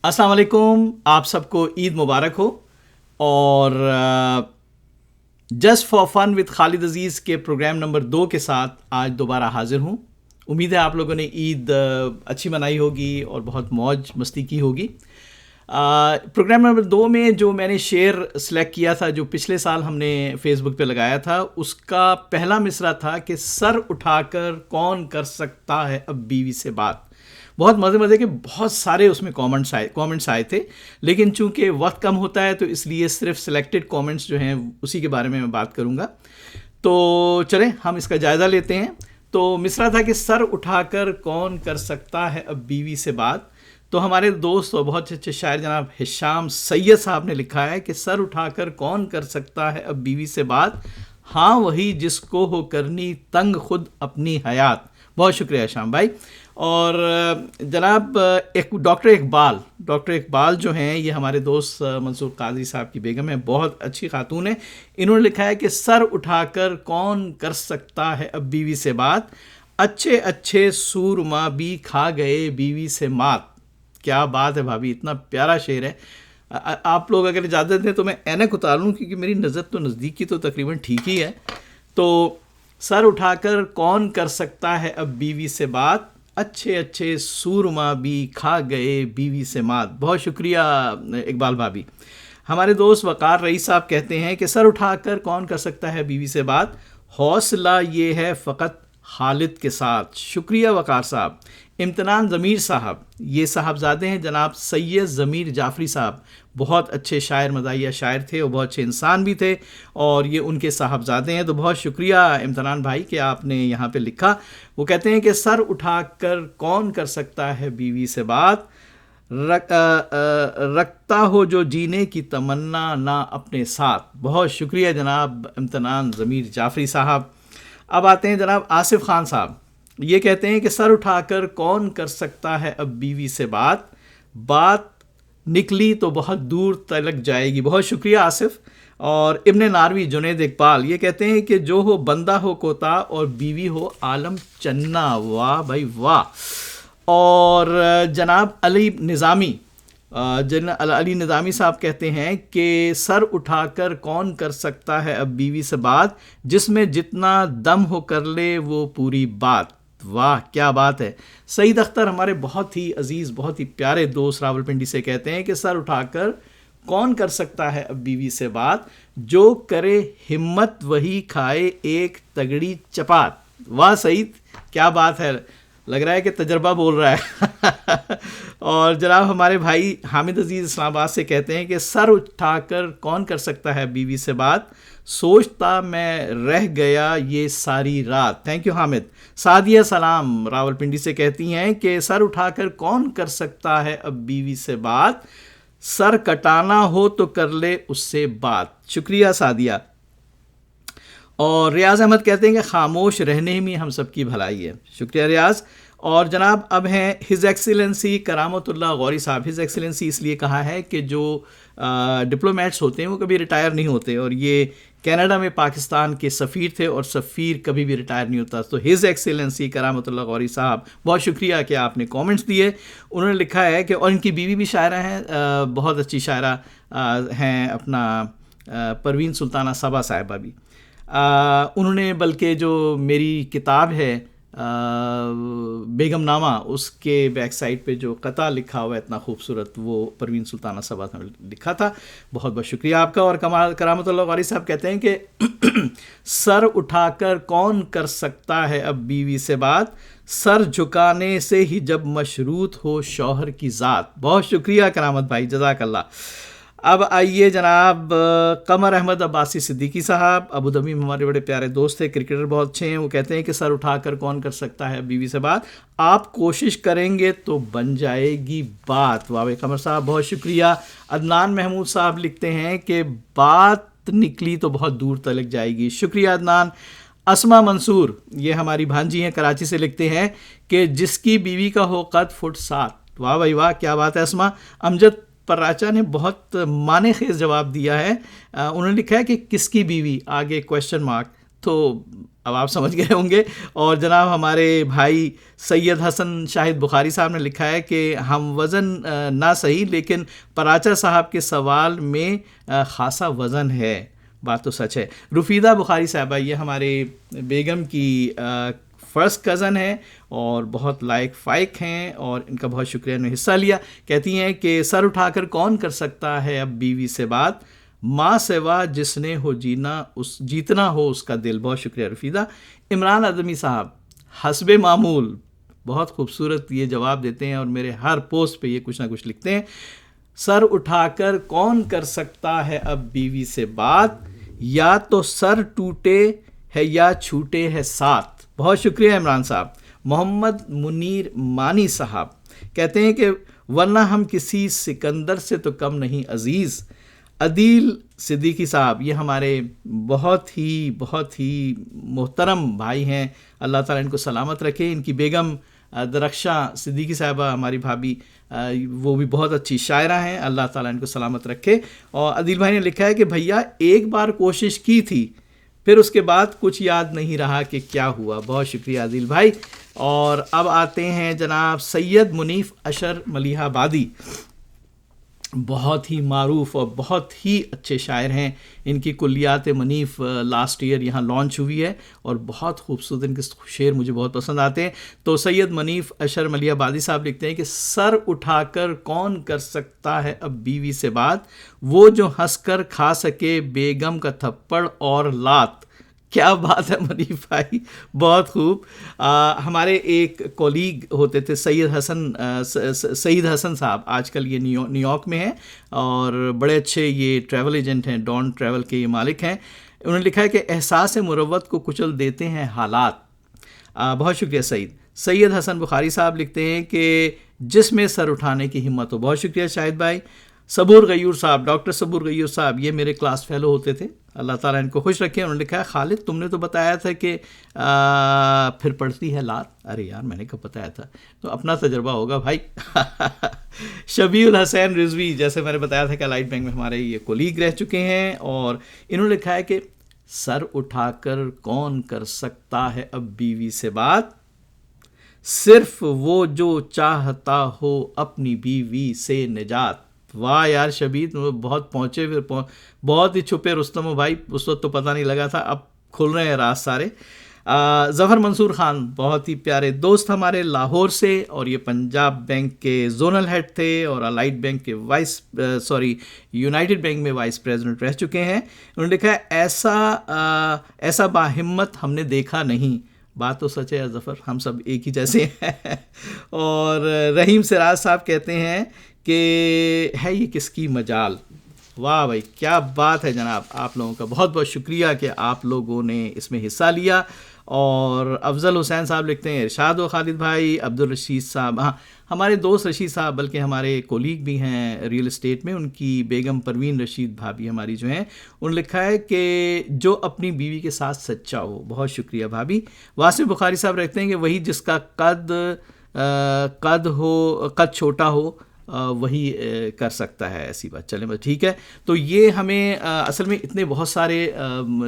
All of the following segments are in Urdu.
السلام علیکم، آپ سب کو عید مبارک ہو. اور جسٹ فار فن وتھ خالد عزیز کے پروگرام نمبر 2 کے ساتھ آج دوبارہ حاضر ہوں. امید ہے آپ لوگوں نے عید اچھی منائی ہوگی اور بہت موج مستی کی ہوگی. پروگرام نمبر 2 میں جو میں نے شعر سلیکٹ کیا تھا، جو پچھلے سال ہم نے فیس بک پہ لگایا تھا، اس کا پہلا مصرع تھا کہ سر اٹھا کر کون کر سکتا ہے اب بیوی سے بات. بہت مزے کے بہت سارے اس میں کامنٹس آئے تھے، لیکن چونکہ وقت کم ہوتا ہے تو اس لیے صرف سلیکٹڈ کامنٹس جو ہیں اسی کے بارے میں بات کروں گا. تو چلیں ہم اس کا جائزہ لیتے ہیں. تو مصرع تھا کہ سر اٹھا کر کون کر سکتا ہے اب بیوی سے بات. تو ہمارے دوست اور بہت اچھے شاعر جناب ہشام سید صاحب نے لکھا ہے کہ سر اٹھا کر کون کر سکتا ہے اب بیوی سے بات، ہاں وہی جس کو ہو کرنی تنگ خود اپنی حیات. بہت شکریہ ہشام بھائی. اور جناب ڈاکٹر اقبال جو ہیں، یہ ہمارے دوست منصور قاضی صاحب کی بیگم ہیں، بہت اچھی خاتون ہیں. انہوں نے لکھا ہے کہ سر اٹھا کر کون کر سکتا ہے اب بیوی سے بات، اچھے سورما بھی کھا گئے بیوی سے مات. کیا بات ہے بھابھی، اتنا پیارا شعر ہے. آپ لوگ اگر اجازت دیں تو میں اینک اتار لوں، کیونکہ میری نظر تو نزدیکی تو تقریباً ٹھیک ہی ہے. تو سر اٹھا کر کون کر سکتا ہے اب بیوی سے بات، اچھے سورما بھی کھا گئے بیوی سے مات. بہت شکریہ اقبال بھابھی. ہمارے دوست وقار رئیس صاحب کہتے ہیں کہ سر اٹھا کر کون کر سکتا ہے بیوی سے بات، حوصلہ یہ ہے فقط خالد کے ساتھ. شکریہ وقار صاحب. امتنان ضمیر صاحب، یہ صاحبزادے ہیں جناب سید ضمیر جعفری صاحب، بہت اچھے شاعر، مزاحیہ شاعر تھے اور بہت اچھے انسان بھی تھے، اور یہ ان کے صاحبزادے ہیں. تو بہت شکریہ امتنان بھائی کہ آپ نے یہاں پہ لکھا. وہ کہتے ہیں کہ سر اٹھا کر کون کر سکتا ہے بیوی سے بات، رکھتا ہو جو جینے کی تمنا نہ اپنے ساتھ. بہت شکریہ جناب امتنان ضمیر جعفری صاحب. اب آتے ہیں جناب آصف خان صاحب. یہ کہتے ہیں کہ سر اٹھا کر کون کر سکتا ہے اب بیوی سے بات نکلی تو بہت دور تلک جائے گی. بہت شکریہ آصف. اور ابن ناروی جنید اقبال یہ کہتے ہیں کہ جو ہو بندہ ہو کوتا اور بیوی ہو عالم چنا. واہ بھائی واہ. اور جناب علی نظامی صاحب کہتے ہیں کہ سر اٹھا کر کون کر سکتا ہے اب بیوی سے بات، جس میں جتنا دم ہو کر لے وہ پوری بات. واہ کیا بات ہے. سعید اختر ہمارے بہت ہی عزیز، بہت ہی پیارے دوست راولپنڈی سے کہتے ہیں کہ سر اٹھا کر کون کر سکتا ہے اب بیوی سے بات، جو کرے ہمت وہی کھائے ایک تگڑی چپات. واہ سعید کیا بات ہے، لگ رہا ہے کہ تجربہ بول رہا ہے. اور جناب ہمارے بھائی حامد عزیز اسلام آباد سے کہتے ہیں کہ سر اٹھا کر کون کر سکتا ہے بیوی سے بات، سوچتا میں رہ گیا یہ ساری رات. Thank you Hamid. سعدیہ سلام راولپنڈی سے کہتی ہیں کہ سر اٹھا کر کون کر سکتا ہے اب بیوی سے بات، سر کٹانا ہو تو کر لے اس سے بات. شکریہ سعدیہ. اور ریاض احمد کہتے ہیں کہ خاموش رہنے میں ہم سب کی بھلائی ہے. شکریہ ریاض. اور جناب اب ہیں ہز ایکسیلنسی کرامت اللہ غوری صاحب. ہز ایکسیلنسی اس لیے کہا ہے کہ جو ڈپلومیٹس ہوتے ہیں وہ کبھی ریٹائر نہیں ہوتے، اور یہ کینیڈا میں پاکستان کے سفیر تھے، اور سفیر کبھی بھی ریٹائر نہیں ہوتا. تو ہز ایکسیلنسی کرامت اللہ غوری صاحب، بہت شکریہ کہ آپ نے کامنٹس دیے. انہوں نے لکھا ہے کہ، اور ان کی بیوی بھی شاعرہ ہیں، بہت اچھی شاعرہ ہیں، اپنا پروین سلطانہ صبا صاحبہ بھی. انہوں نے بلکہ جو میری کتاب ہے بیگم نامہ، اس کے بیک سائڈ پہ جو قطع لکھا ہوا ہے اتنا خوبصورت، وہ پروین سلطانہ صبا نے لکھا تھا. بہت بہت شکریہ آپ کا. اور کرامت اللہ غاری صاحب کہتے ہیں کہ سر اٹھا کر کون کر سکتا ہے اب بیوی سے بات، سر جھکانے سے ہی جب مشروط ہو شوہر کی ذات. بہت شکریہ کرامت بھائی، جزاک اللہ. اب آئیے جناب قمر احمد عباسی صدیقی صاحب، ابوظبی میں ہمارے بڑے پیارے دوست ہیں، کرکٹر بہت اچھے ہیں. وہ کہتے ہیں کہ سر اٹھا کر کون کر سکتا ہے بیوی سے بات، آپ کوشش کریں گے تو بن جائے گی بات. واہ قمر صاحب بہت شکریہ. عدنان محمود صاحب لکھتے ہیں کہ بات نکلی تو بہت دور تلک جائے گی. شکریہ عدنان. اسما منصور، یہ ہماری بھانجی ہیں، کراچی سے لکھتے ہیں کہ جس کی بیوی کا ہو قد فٹ 7. واہ بھائی واہ کیا بات ہے اسما. امجد پراچا نے بہت معنی خیز جواب دیا ہے. انہوں نے لکھا ہے کہ کس کی بیوی، آگے کوشچن مارک. تو اب آپ سمجھ گئے ہوں گے. اور جناب ہمارے بھائی سید حسن شاہد بخاری صاحب نے لکھا ہے کہ ہم وزن نہ صحیح لیکن پراچا صاحب کے سوال میں خاصا وزن ہے. بات تو سچ ہے. رفیدہ بخاری صاحبہ یہ ہمارے بیگم کی فرسٹ کزن ہے اور بہت لائق فائق ہیں اور ان کا بہت شکریہ انہوں نے حصہ لیا. کہتی ہیں کہ سر اٹھا کر کون کر سکتا ہے اب بیوی سے بات, ماں سوا جس نے ہو جیتنا ہو اس کا دل. بہت شکریہ رفیدہ. عمران اعظمی صاحب حسب معمول بہت خوبصورت یہ جواب دیتے ہیں اور میرے ہر پوسٹ پہ یہ کچھ نہ کچھ لکھتے ہیں. سر اٹھا کر کون کر سکتا ہے اب بیوی سے بات, یا تو سر ٹوٹے ہے یا چھوٹے ہے ساتھ. بہت شکریہ عمران صاحب. محمد منیر مانی صاحب کہتے ہیں کہ ورنہ ہم کسی سکندر سے تو کم نہیں عزیز. عدیل صدیقی صاحب یہ ہمارے بہت ہی محترم بھائی ہیں, اللہ تعالیٰ ان کو سلامت رکھے. ان کی بیگم درخشاں صدیقی صاحبہ ہماری بھابھی, وہ بھی بہت اچھی شاعرہ ہیں, اللہ تعالیٰ ان کو سلامت رکھے. اور عدیل بھائی نے لکھا ہے کہ بھیا ایک بار کوشش کی تھی پھر اس کے بعد کچھ یاد نہیں رہا کہ کیا ہوا. بہت شکریہ عدیل بھائی. اور اب آتے ہیں جناب سید منیف اشر ملیح آبادی, بہت ہی معروف اور بہت ہی اچھے شاعر ہیں. ان کی کلیات منیف لاسٹ ایئر یہاں لانچ ہوئی ہے اور بہت خوبصورت ان کے شعر مجھے بہت پسند آتے ہیں. تو سید منیف اشر ملیح آبادی صاحب لکھتے ہیں کہ سر اٹھا کر کون کر سکتا ہے اب بیوی سے بات, وہ جو ہنس کر کھا سکے بیگم کا تھپڑ اور لات. کیا بات ہے منیف بھائی, بہت خوب. ہمارے ایک کولیگ ہوتے تھے سعید حسن صاحب, آج کل یہ نیو یارک میں ہیں اور بڑے اچھے یہ ٹریول ایجنٹ ہیں, ڈان ٹریول کے یہ مالک ہیں. انہوں نے لکھا ہے کہ احساس مروت کو کچل دیتے ہیں حالات. بہت شکریہ سعید. سید حسن بخاری صاحب لکھتے ہیں کہ جس میں سر اٹھانے کی ہمت ہو. بہت شکریہ شاہد بھائی. صبور غیور صاحب, ڈاکٹر صبور غیور صاحب یہ میرے کلاس فیلو ہوتے تھے, اللہ تعالیٰ ان کو خوش رکھے. انہوں نے لکھا ہے خالد تم نے تو بتایا تھا کہ پھر پڑتی ہے لات. ارے یار میں نے کب بتایا تھا, تو اپنا تجربہ ہوگا بھائی. شبیع الحسین رضوی جیسے میں نے بتایا تھا کہ الائٹ بینک میں ہمارے یہ کولیگ رہ چکے ہیں, اور انہوں نے لکھا ہے کہ سر اٹھا کر کون کر سکتا ہے اب بیوی سے بات, صرف وہ جو چاہتا ہو اپنی بیوی سے نجات. واہ یار شبید, بہت پہنچے ہوئے, بہت ہی چھپے رستم ہو بھائی. اس وقت تو پتہ نہیں لگا تھا, اب کھل رہے ہیں راز سارے. ظفر منصور خان بہت ہی پیارے دوست ہمارے لاہور سے, اور یہ پنجاب بینک کے زونل ہیڈ تھے اور الائٹ بینک کے یونائٹڈ بینک میں وائس پریزیڈنٹ رہ چکے ہیں. انہوں نے لکھا ہے ایسا باہمت ہم نے دیکھا نہیں. بات تو سچ ہے ظفر, ہم سب ایک ہی جیسے ہیں. اور رحیم سراج صاحب کہتے ہیں کہ ہے یہ کس کی مجال. واہ بھائی کیا بات ہے جناب, آپ لوگوں کا بہت بہت شکریہ کہ آپ لوگوں نے اس میں حصہ لیا. اور افضل حسین صاحب لکھتے ہیں ارشاد و خالد بھائی. عبدالرشید صاحب, ہاں ہمارے دوست رشید صاحب بلکہ ہمارے کولیگ بھی ہیں ریئل اسٹیٹ میں, ان کی بیگم پروین رشید بھابھی ہماری جو ہیں, انہوں نے لکھا ہے کہ جو اپنی بیوی کے ساتھ سچا ہو. بہت شکریہ بھابھی. واسف بخاری صاحب رکھتے ہیں کہ وہی جس کا قد چھوٹا ہو وہی کر سکتا ہے ایسی بات. چلیں بس ٹھیک ہے. تو یہ ہمیں اصل میں اتنے بہت سارے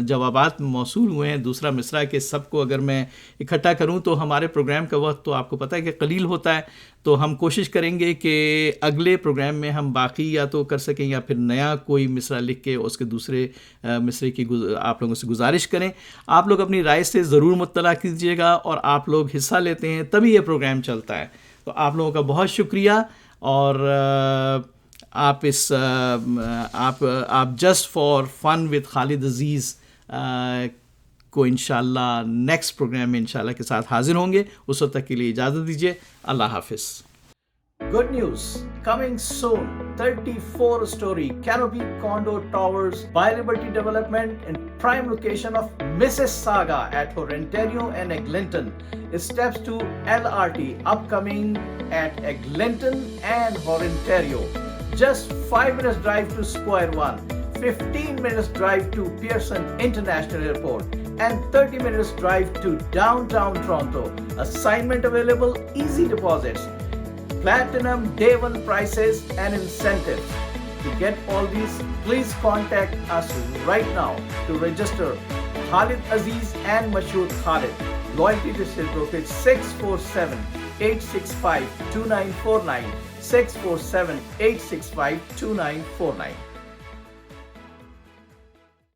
جوابات موصول ہوئے ہیں دوسرا مصرع کے, سب کو اگر میں اکٹھا کروں تو ہمارے پروگرام کا وقت تو آپ کو پتہ ہے کہ قلیل ہوتا ہے. تو ہم کوشش کریں گے کہ اگلے پروگرام میں ہم باقی یا تو کر سکیں یا پھر نیا کوئی مصرع لکھ کے اس کے دوسرے مصرے کی آپ لوگوں سے گزارش کریں. آپ لوگ اپنی رائے سے ضرور مطلع کیجیے گا, اور آپ لوگ حصہ لیتے ہیں تبھی یہ پروگرام چلتا ہے. تو آپ لوگوں کا بہت شکریہ. اور آپ جسٹ فار فن وتھ خالد عزیز کو انشاءاللہ نیکسٹ پروگرام میں انشاءاللہ کے ساتھ حاضر ہوں گے. اس وقت تک کے لیے اجازت دیجیے. اللہ حافظ. Good news coming soon. 34-story canopy condo towers by Liberty Development in prime location of Mississauga at Horenterio and Eglinton. Steps to LRT upcoming at Eglinton and Horenterio. Just 5 minutes drive to Square One, 15 minutes drive to Pearson International Airport, and 30 minutes drive to downtown Toronto. Assignment available, easy deposits. Platinum day one prices and incentives. To get all these, please contact us right now to register Khalid Aziz and Mashood Khalid. Loyalty to Steel Brokerage 647-865-2949, 647-865-2949.